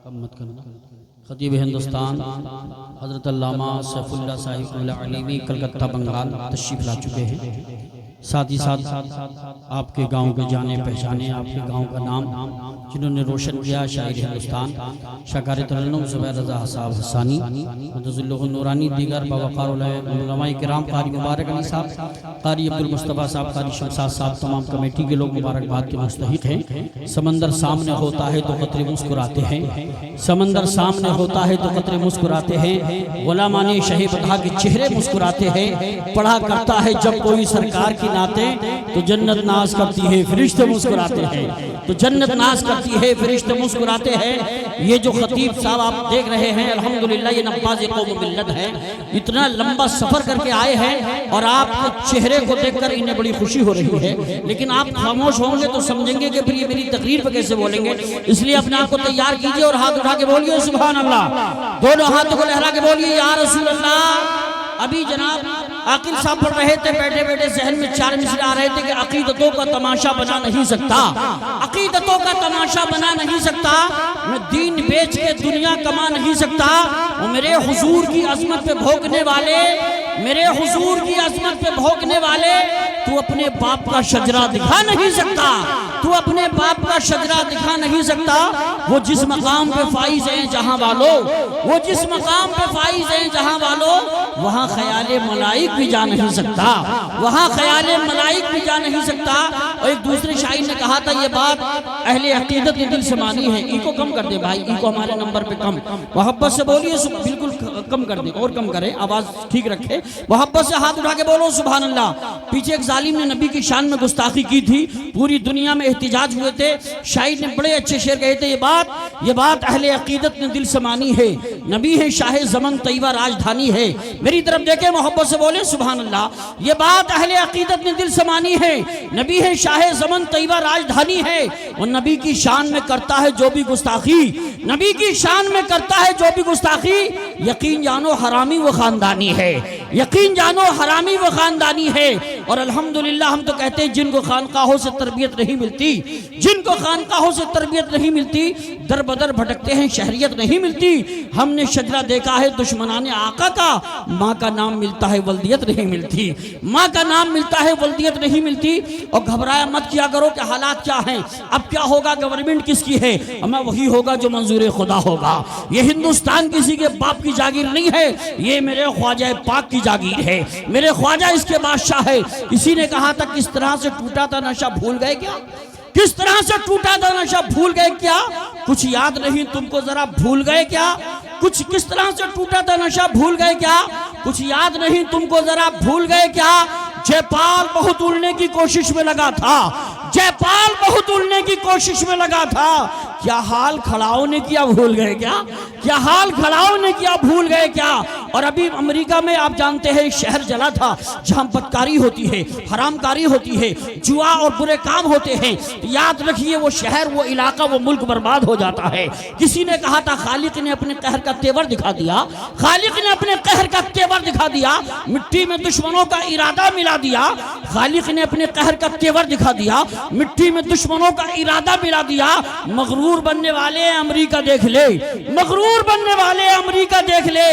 خطیب ہندوستان حضرت علامہ سیف اللہ صاحب علیوی کلکتہ بنگال تشریف لا چکے ہیں. ساتھ ہی ساتھ آپ کے گاؤں کے جانے پہچانے، آپ کے گاؤں کا نام جنہوں نے روشن کیا، شاعر ہندوستان شاکار ترنم زبیر رضا حساب حسانی مدظ اللہ النورانی، دیگر باوقار علماء کرام، قاری مبارک علی صاحب، قاری عبدالمصطفیٰ صاحب، قاری شمشاد صاحب، تمام کمیٹی کے لوگ مبارکباد کے مستحق ہیں. سمندر سامنے ہوتا ہے تو قطرے مسکراتے ہیں، سمندر سامنے ہوتا ہے تو قطرے مسکراتے ہیں، غلامان شہ بطحا کے چہرے مسکراتے ہیں. پڑھا کرتا ہے جب کوئی سرکار کی نعتیں تو جنت ناز کرتی ہے، فرشتے مسکراتے ہیں، تو جنت ناز کرتی ہے، فرشتے مسکراتے ہیں. یہ جو خطیب صاحب آپ دیکھ رہے ہیں، الحمدللہ یہ نباز قوم ملت ہے، اتنا لمبا سفر کر کے آئے ہیں اور آپ کے چہرے کو دیکھ کر انہیں بڑی خوشی ہو رہی ہے. لیکن آپ خاموش ہوں گے تو سمجھیں گے کہ پھر یہ میری تقریر پہ کیسے بولیں گے. اس لیے اپنے آپ کو تیار کیجئے اور ہاتھ اٹھا کے بولیے سبحان اللہ، دونوں ہاتھوں کو لہرا کے بولیے یا رسول اللہ. ابھی جناب عاقل صاحب پڑھ رہے تھے، بیٹھے بیٹھے ذہن میں چار مصرے آ رہے تھے کہ عقیدتوں کا تماشا بنا نہیں سکتا، عقیدتوں کا تماشا بنا نہیں سکتا، میں دین بیچ کے دنیا کما نہیں سکتا. وہ میرے حضور کی عظمت پہ بھوکنے والے، میرے حضور کی عظمت پہ بھوکنے والے، تو اپنے باپ کا شجرہ دکھا نہیں سکتا، تو اپنے باپ کا شجرہ دکھا نہیں سکتا. وہ جس مقام پہ فائز ہیں جہاں والو، وہ جس مقام پہ فائز ہیں جہاں والو، وہاں خیال ملائک بھی جا نہیں سکتا، وہاں خیال ملائک بھی جا نہیں سکتا. اور ایک دوسرے شاعر نے کہا تھا یہ بات اہل عقیدت نے دل سے مانی ہے. ای کو کم کر دے بھائی، ای کو ہمارے نمبر پہ کم، محبت سے بولیے، بالکل کم کر دے اور کم کرے، آواز ٹھیک رکھے، محبت سے ہاتھ اٹھا کے بولو سبحان اللہ. پیچھے ایک ظالم نے نبی کی شان میں گستاخی کی تھی، پوری دنیا میں احتجاج ہوئے تھے. شاعر نے بڑے اچھے شعر کہے تھے، یہ بات اہل عقیدت نے دل سے مانی ہے، نبی ہے شاہ زمن طیبہ راجدھانی ہے. میری طرف دیکھیں، محبت سے بولیں سبحان اللہ. یہ بات اہل عقیدت نے دل سے مانی ہے، نبی ہے شاہ زمن طیبہ راجدھانی ہے. اور نبی کی شان میں کرتا ہے جو بھی گستاخی، نبی کی شان میں کرتا ہے جو بھی گستاخی، یقین جانو حرامی و خاندانی ہے، یقین جانو حرامی و خاندانی ہے. اور الحمدللہ ہم تو کہتے ہیں جن کو خانقاہوں سے تربیت نہیں ملتی، جن کو خانقاہوں سے تربیت نہیں ملتی، در بدر بھٹکتے ہیں، شہریت نہیں ملتی. ہم نے شجرہ دیکھا ہے دشمنان آقا کا، ماں کا نام ملتا ہے ولدیت نہیں ملتی، ماں کا نام ملتا ہے ولدیت نہیں ملتی. اور گھبرایا مت کیا کرو کہ حالات کیا ہیں، اب کیا ہوگا، گورنمنٹ کس کی ہے، اما وہی ہوگا جو منظور خدا ہوگا. یہ ہندوستان کسی کے باپ کی جاگیر نہیں ہے، یہ میرے خواجہ پاک کی جاگیر ہے، میرے خواجہ اس کے بادشاہ ہے. کسی نے کہا تھا کس طرح سے ٹوٹا تھا نشہ بھول گئے کیا، کس طرح سے ٹوٹا تھا نشہ بھول گئے کیا، کچھ یاد نہیں تم کو ذرا بھول گئے کیا، کچھ کس طرح سے ٹوٹا تھا نشہ بھول گئے کیا، کچھ یاد نہیں تم کو ذرا بھول گئے کیا. جے پال بہت اڑنے کی کوشش میں لگا تھا، جے پال بہت اڑنے کی کوشش میں لگا تھا، کیا حال کھڑاؤں نے کیا بھول گئے کیا، کیا حال کھڑاؤں نے کیا بھول گئے کیا. اور ابھی امریکہ میں آپ جانتے ہیں شہر جلا تھا جہاں بدکاری ہوتی ہے، حرام کاری ہوتی ہے، جوا اور برے کام ہوتے ہیں. یاد رکھیے وہ شہر، وہ علاقہ، وہ ملک برباد ہو جاتا ہے. کسی نے کہا تھا خالق نے اپنے قہر کا تیور دکھا دیا، خالق نے اپنے قہر کا تیور دکھا دیا، مٹی میں دشمنوں کا ارادہ ملا دیا. خالق نے اپنے قہر کا تیور دکھا دیا، مٹی میں دشمنوں کا ارادہ ملا دیا. مغرور بننے والے امریکہ دیکھ لے، مغرور بننے والے امریکہ دیکھ لے،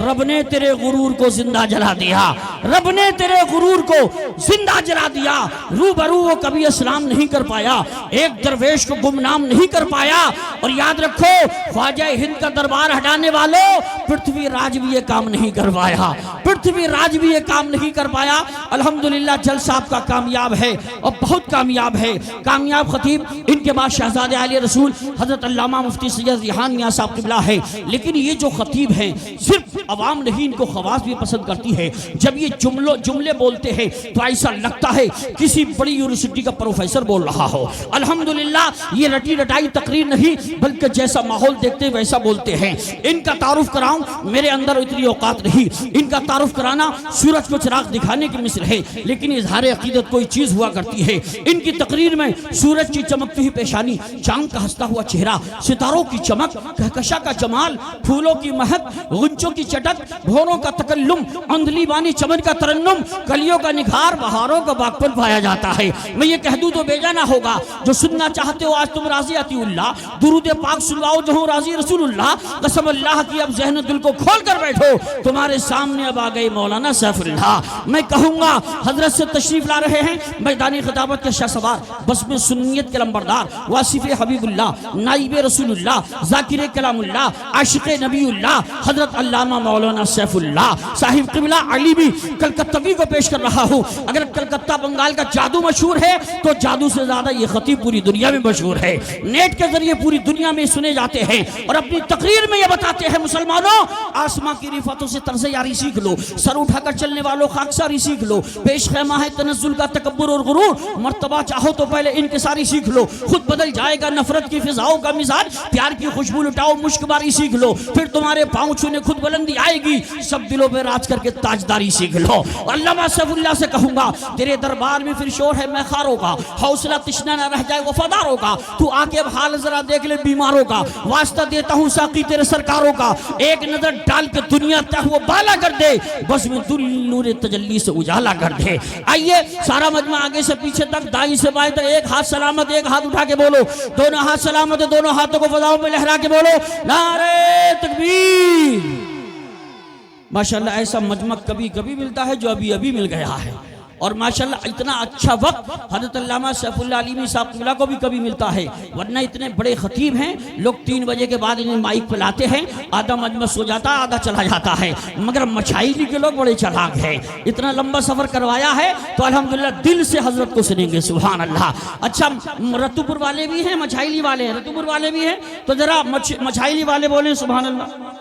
رب نے تیرے غرور کو زندہ جلا دیا، رب نے تیرے غرور کو زندہ جلا دیا. روبرو وہ کبھی اسلام نہیں کر پایا، ایک درویش کو گمنام نہیں کر پایا. اور یاد رکھو خواجہ ہند کا دربار ہٹانے والوں، پرتھوی راج بھی یہ کام نہیں کر پایا، پرتھوی راج بھی یہ کام نہیں کر پایا. الحمدللہ جلسہ آپ کا کامیاب ہے اور بہت کامیاب ہے. کامیاب خطیب، ان کے بعد شہزادہ عالیہ رسول حضرت علامہ مفتی سید ریحان میاں صاحب قبلہ ہے. لیکن یہ جو خطیب ہیں صرف عوام نہیں، ان کو خواص بھی پسند کرتی ہے. جب یہ جملے بولتے ہیں تو ایسا لگتا ہے کسی بڑی یونیورسٹی کا پروفیسر بول رہا ہو. الحمدللہ یہ رٹی رٹائی تقریر نہیں، بلکہ جیسا ماحول دیکھتے ویسا بولتے ہیں. ان کا تعارف کراؤں، میرے اندر اتنی اوقات نہیں. ان کا تعارف کرانا سورج کو چراغ دکھانے کی مثل ہے، لیکن اظہار عقیدت کوئی چیز ہوا کرتی ہے. ان کی تقریر میں سورج کی چمکتی ہوئی پیشانی، چاند کا ہنستا ہوا چہرہ، ستاروں کی چمک، کہکشاں کا جمال، پھولوں کی مہک، غنچوں کی چٹک، بھوروں کا تکلم، اندھلی بانی چمن کا ترنم، کلیوں کا نکھار، بہاروں کا باغپن پایا جاتا ہے۔ میں یہ کہہ دوں تو بے جانا ہوگا، جو سننا چاہتے ہو آج تم راضی اطیع اللہ، درود پاک سنواؤ جو ہوں راضی رسول اللہ، قسم اللہ کی اب ذہن دل کو کھول کر بیٹھو، تمہارے سامنے اب آ گئے مولانا سیف اللہ۔ میں کہوں گا حضرت سے تشریف لا رہے ہیں میدانی خطابت کے شاہ سوار، بزم سنیت کے لمبردار، واصف حبیب اللہ، نائب رسول اللہ، ذاکر کلام اللہ، عاشق نبی اللہ، حضرت علامہ مولانا سیف اللہ صاحب قبلہ علی بھی کلکتوی کو پیش کر رہا ہوں۔ اگر کلکتہ بنگال کا جادو مشہور ہے تو جادو سے زیادہ یہ خطیب پوری دنیا میں مشہور ہے، نیٹ کے ذریعے پوری دنیا میں سنے جاتے ہیں اور اپنی تقریر میں یہ بتاتے ہیں مسلمانوں آسماں کی رفعتوں سے طرز یاری سیکھ لو، سر اٹھا کر چلنے والوں خاکساری سیکھ لو، پیش خیمہ ہے تنزل کا تکبر اور غرور، مرتبہ چاہو تو پہلے انکساری سیکھ لو، خود بدل جائے گا نفرت کی فضاؤں کا مزاج، پیار کی خوشبو لٹاؤ مشک باری سیکھ لو، پھر تمہارے پاؤں چھونے خود بلندی آئے گی، سب دلوں پہ راج کر کے تاجداری سیکھ لو۔ علامہ سیف اللہ سے کہوں گا تیرے دربار میں پھر شور ہے میخاروں کا، حوصلہ تشنہ نہ رہ جائے وفاداروں کا، تو آکے اب حال ذرا دیکھ لے بیماروں کا، واسطہ دیتا ہوں ساقی تیرے سرکاروں کا، ایک نظر ڈال کے دنیا تہ وہ بالا کر دے، بس میں دل نور تجلی سے اجالا کر دے۔ آئیے سارا مجمع آگے سے پیچھے تک، دائیں سے بائیں تک، ایک ہاتھ سلامت، ایک ہاتھ اٹھا کے بولو، دونوں ہاتھ سلامت، دونوں ہاتھوں کو فضاؤں میں لہرا کے بولو نعرہ تکبیر۔ ماشاءاللہ ایسا مجمع کبھی کبھی ملتا ہے جو ابھی ابھی مل گیا ہے، اور ماشاءاللہ اتنا اچھا وقت حضرت علامہ سیف اللہ علیمی صاحب قبلہ کو بھی کبھی ملتا ہے، ورنہ اتنے بڑے خطیب ہیں، لوگ 3 بجے کے بعد انہیں مائک پہ لاتے ہیں، آدھا مجمع سو جاتا آدھا چلا جاتا ہے، مگر مچھائیلی کے لوگ بڑے چلاک ہیں، اتنا لمبا سفر کروایا ہے تو الحمدللہ دل سے حضرت کو سنیں گے، سبحان اللہ۔ اچھا رتو پور والے بھی ہیں، مچھائیلی والے ہیں، رتو پور والے بھی ہیں، تو ذرا مچھائیلی والے بولیں سبحان اللہ۔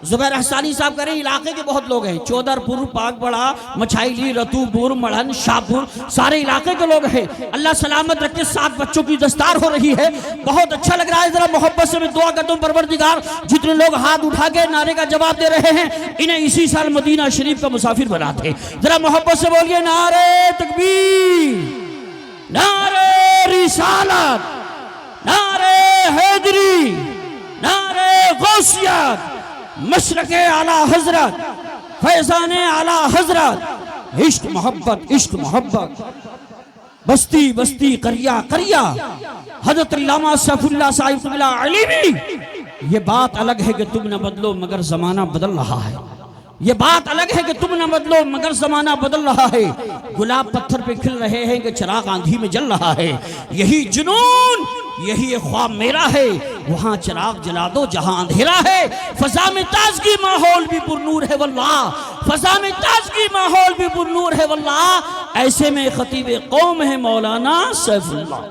زبیر احسانی صاحب کہہ رہے ہیں علاقے کے بہت لوگ ہیں، چودر پور، پاک بڑا، مچھائیلی، رتو پور، مڑھن، شاہپور، سارے علاقے کے لوگ ہیں۔ اللہ سلامت رکھے، 7 بچوں کی دستار ہو رہی ہے، بہت اچھا لگ رہا ہے، ذرا محبت سے میں دعا کرتا ہوں پروردگار جتنے لوگ ہاتھ اٹھا کے نعرے کا جواب دے رہے ہیں انہیں اسی سال مدینہ شریف کا مسافر بنا دے، ذرا محبت سے بولیے نعرہ تکبیر، نعرہ رسالت، نعرہ حیدری، نعرہ غوثیت، مشرق اعلیٰ حضرت، فیضان اعلیٰ حضرت، عشق محبت، عشق محبت، بستی بستی، قریہ قریہ، حضرت علامہ سیف اللہ صاحب قبلہ علیمی۔ یہ بات الگ ہے کہ تم نہ بدلو مگر زمانہ بدل رہا ہے، یہ بات الگ ہے کہ تم نہ بدلو مگر زمانہ بدل رہا ہے، گلاب پتھر پہ کھل رہے ہیں کہ چراغ آندھی میں جل رہا ہے، یہی جنون یہی خواب میرا ہے، وہاں چراغ جلا دو جہاں اندھیرا ہے، فضا میں تازگی ماحول بھی پر نور ہے واللہ، فضا میں تازگی ماحول بھی پر نور ہے واللہ، ایسے میں خطیب قوم ہے مولانا سیف اللہ۔